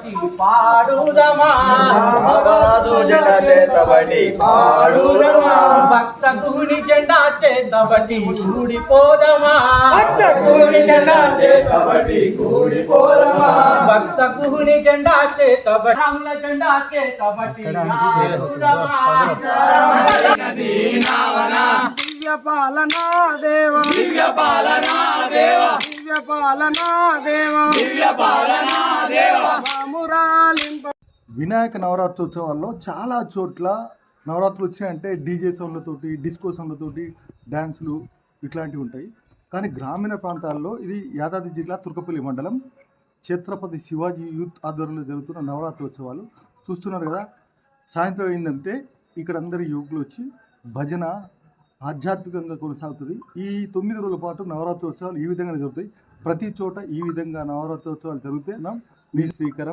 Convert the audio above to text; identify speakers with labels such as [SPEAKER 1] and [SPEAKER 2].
[SPEAKER 1] చేతబట్టి పాడుదమా
[SPEAKER 2] రామదాసు జెండా చేతబట్టి పాడుదమా
[SPEAKER 1] భక్త కుహుని జెండా చేతబట్టి కూడిపోదమా
[SPEAKER 2] భక్త కుహుని జెండా చేతబట్టి కూడిపోదమా
[SPEAKER 1] భక్త కుహుని జెండా చేతబట్టి రాముల జెండా చేతబట్టి దివ్య పాలనా దేవా దివ్య పాలనా దేవా దివ్య పాలనా దేవా దివ్య పాలనా దేవా
[SPEAKER 3] వినాయక నవరాత్రోత్సవాల్లో చాలా చోట్ల నవరాత్రులు వచ్చినాయంటే డీజే సౌండ్లతోటి డిస్కో సౌండ్లతోటి డ్యాన్సులు ఇట్లాంటివి ఉంటాయి. కానీ గ్రామీణ ప్రాంతాల్లో ఇది యాదాద్రి జిల్లా తుర్కపల్లి మండలం ఛత్రపతి శివాజీ యూత్ ఆధ్వర్యంలో జరుగుతున్న నవరాత్రోత్సవాలు చూస్తున్నారు కదా. సాయంత్రం అయిందంటే ఇక్కడ అందరి యువకులు వచ్చి భజన ఆధ్యాత్మికంగా కొనసాగుతుంది. ఈ 9 రోజుల పాటు నవరాత్రోత్సవాలు ఈ విధంగా జరుగుతాయి. ప్రతి చోట ఈ విధంగా నవరాత్రోత్సవాలు జరిగితే శ్రీకరం